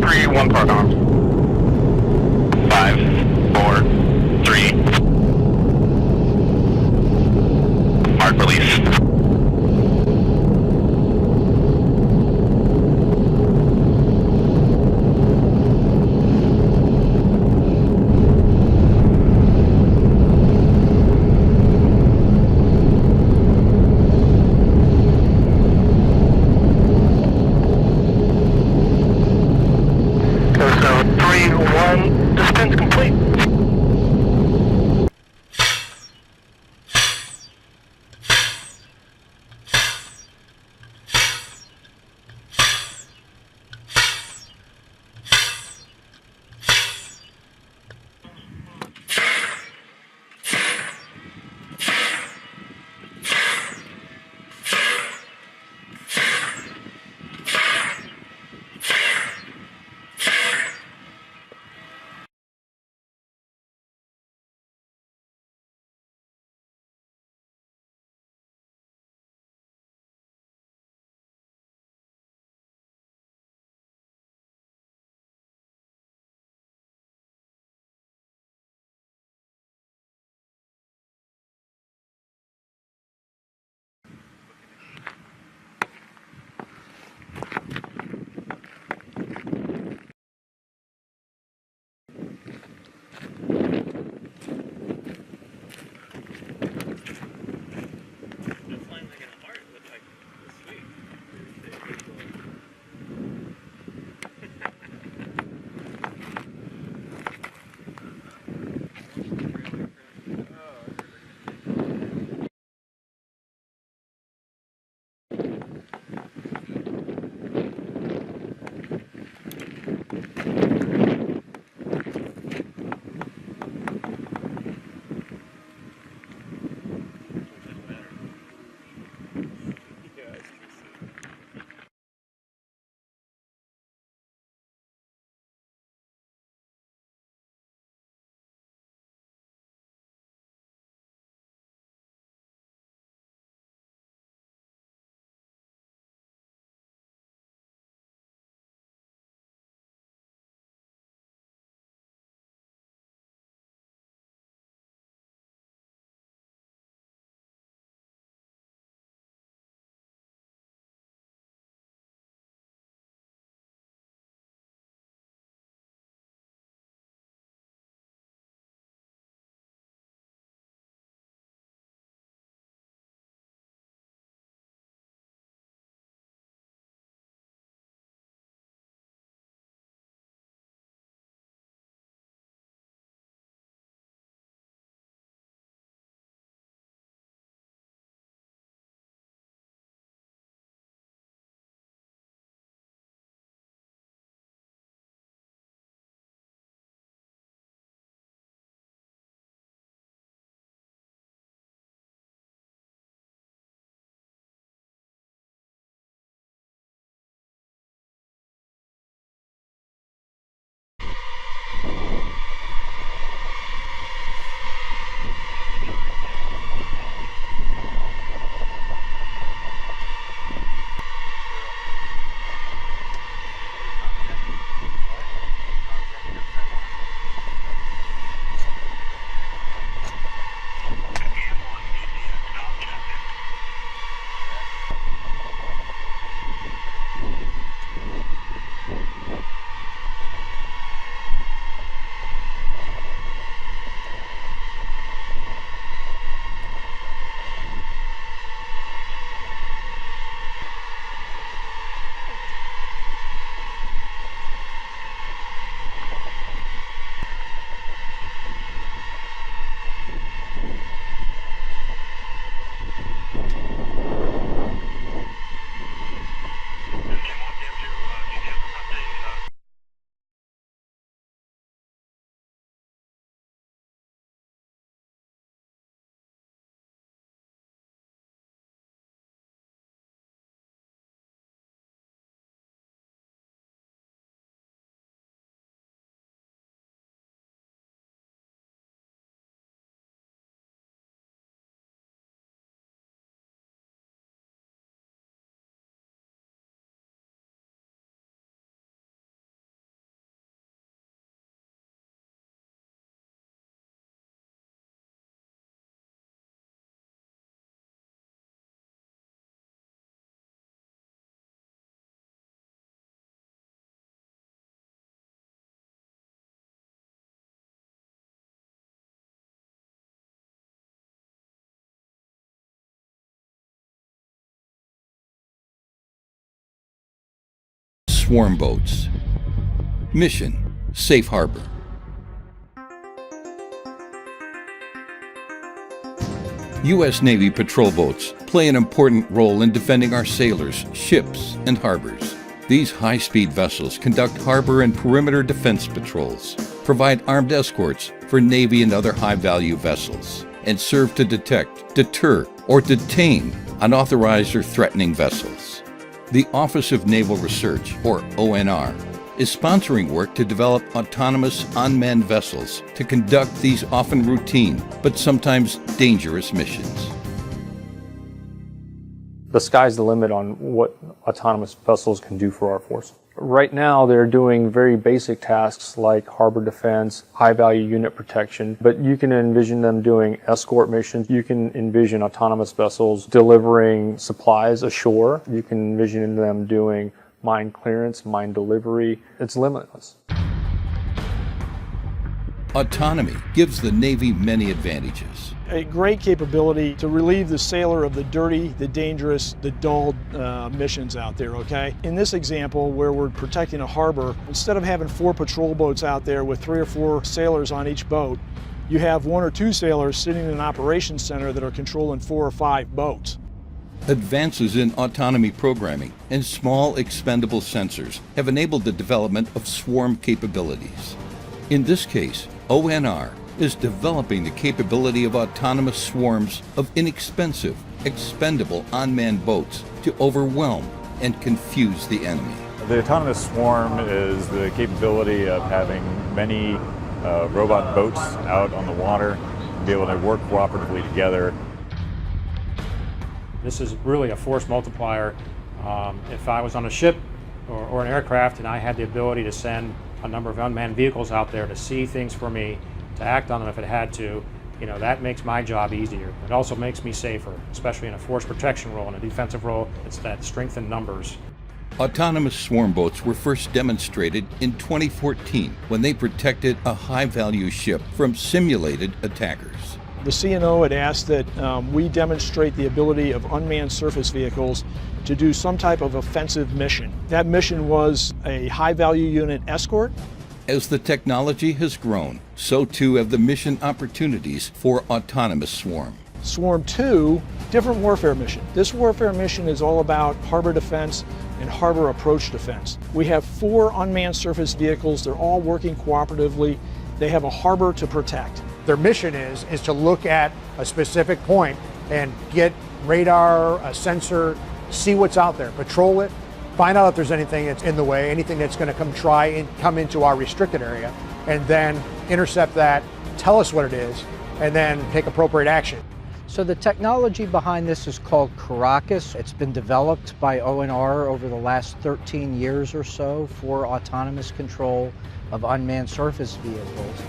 3, 1 part on. 5, 4, 3. Mark release. swarm boats. Mission: safe harbor. U.S. Navy patrol boats play an important role in defending our sailors, ships, and harbors. These high-speed vessels conduct harbor and perimeter defense patrols, provide armed escorts for Navy and other high-value vessels, and serve to detect, deter, or detain unauthorized or threatening vessels. The Office of Naval Research, or ONR, is sponsoring work to develop autonomous unmanned vessels to conduct these often routine but sometimes dangerous missions. The sky's the limit on what autonomous vessels can do for our force. Right now they're doing very basic tasks like harbor defense, high-value unit protection, but you can envision them doing escort missions. You can envision autonomous vessels delivering supplies ashore. You can envision them doing mine clearance, mine delivery. It's limitless. Autonomy gives the Navy many advantages. A great capability to relieve the sailor of the dirty, the dangerous, the dull missions out there, okay? In this example, where we're protecting a harbor, instead of having 4 patrol boats out there with 3 or 4 sailors on each boat, you have 1 or 2 sailors sitting in an operations center that are controlling 4 or 5 boats. Advances in autonomy programming and small expendable sensors have enabled the development of swarm capabilities. In this case, ONR is developing the capability of autonomous swarms of inexpensive, expendable unmanned boats to overwhelm and confuse the enemy. The autonomous swarm is the capability of having many robot boats out on the water, be able to work cooperatively together. This is really a force multiplier. If I was on a ship or an aircraft and I had the ability to send a number of unmanned vehicles out there to see things for me, to act on them if it had to, that makes my job easier. It also makes me safer, especially in a force protection role, in a defensive role. It's that strength in numbers. Autonomous swarm boats were first demonstrated in 2014 when they protected a high-value ship from simulated attackers. The CNO had asked that we demonstrate the ability of unmanned surface vehicles to do some type of offensive mission. That mission was a high-value unit escort. As the technology has grown, so too have the mission opportunities for autonomous swarm. Swarm 2, different warfare mission. This warfare mission is all about harbor defense and harbor approach defense. We have 4 unmanned surface vehicles. They're all working cooperatively. They have a harbor to protect. Their mission is to look at a specific point and get radar, a sensor, see what's out there, patrol it, find out if there's anything that's in the way, anything that's going to come into our restricted area, and then intercept that, tell us what it is, and then take appropriate action. So the technology behind this is called Caracas. It's been developed by ONR over the last 13 years or so for autonomous control of unmanned surface vehicles.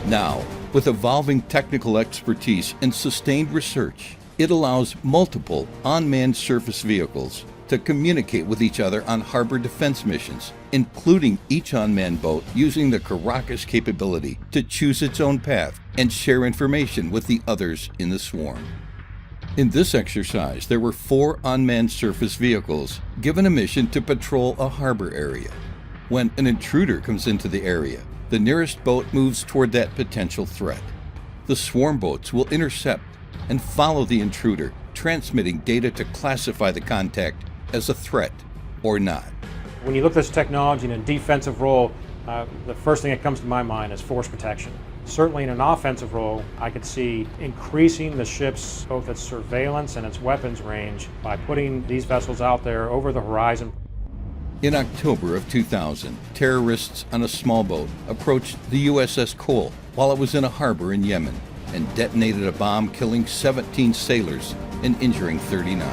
Now, with evolving technical expertise and sustained research, it allows multiple unmanned surface vehicles to communicate with each other on harbor defense missions, including each unmanned boat using the Caracas capability to choose its own path and share information with the others in the swarm. In this exercise, there were 4 unmanned surface vehicles given a mission to patrol a harbor area. When an intruder comes into the area, the nearest boat moves toward that potential threat. The swarm boats will intercept and follow the intruder, transmitting data to classify the contact as a threat or not. When you look at this technology in a defensive role, the first thing that comes to my mind is force protection. Certainly in an offensive role, I could see increasing the ship's both its surveillance and its weapons range by putting these vessels out there over the horizon. In October of 2000, terrorists on a small boat approached the USS Cole while it was in a harbor in Yemen and detonated a bomb, killing 17 sailors and injuring 39.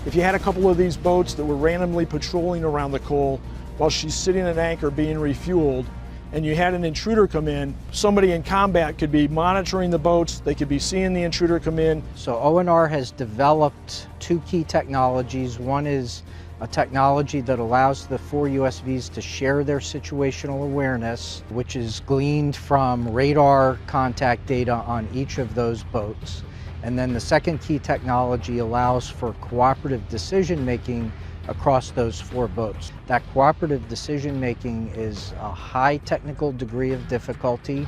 If you had a couple of these boats that were randomly patrolling around the Cole while she's sitting at anchor being refueled, and you had an intruder come in, somebody in combat could be monitoring the boats, they could be seeing the intruder come in. So ONR has developed 2 key technologies. One is a technology that allows the 4 USVs to share their situational awareness, which is gleaned from radar contact data on each of those boats. And then the second key technology allows for cooperative decision-making across those 4 boats. That cooperative decision making is a high technical degree of difficulty,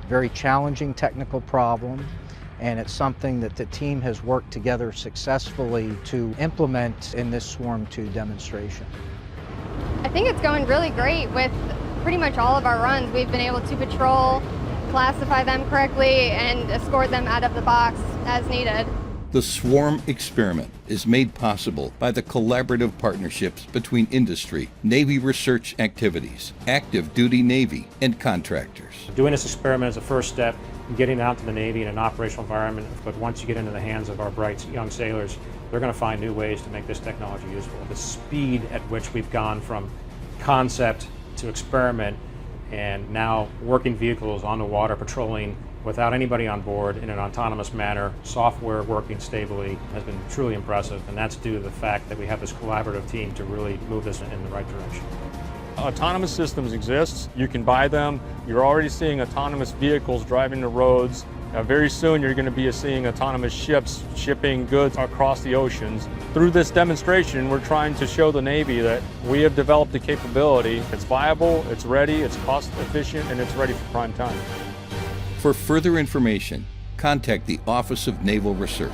very challenging technical problem, and it's something that the team has worked together successfully to implement in this Swarm 2 demonstration. I think it's going really great with pretty much all of our runs. We've been able to patrol, classify them correctly, and escort them out of the box as needed. The Swarm experiment is made possible by the collaborative partnerships between industry, Navy research activities, active duty Navy, and contractors. Doing this experiment is a first step in getting out to the Navy in an operational environment, but once you get into the hands of our bright young sailors, they're going to find new ways to make this technology useful. The speed at which we've gone from concept to experiment and now working vehicles on the water patrolling without anybody on board in an autonomous manner, software working stably, has been truly impressive, and that's due to the fact that we have this collaborative team to really move this in the right direction. Autonomous systems exist. You can buy them. You're already seeing autonomous vehicles driving the roads. Very soon you're going to be seeing autonomous ships shipping goods across the oceans. Through this demonstration, we're trying to show the Navy that we have developed a capability. It's viable, it's ready, it's cost efficient, and it's ready for prime time. For further information, contact the Office of Naval Research.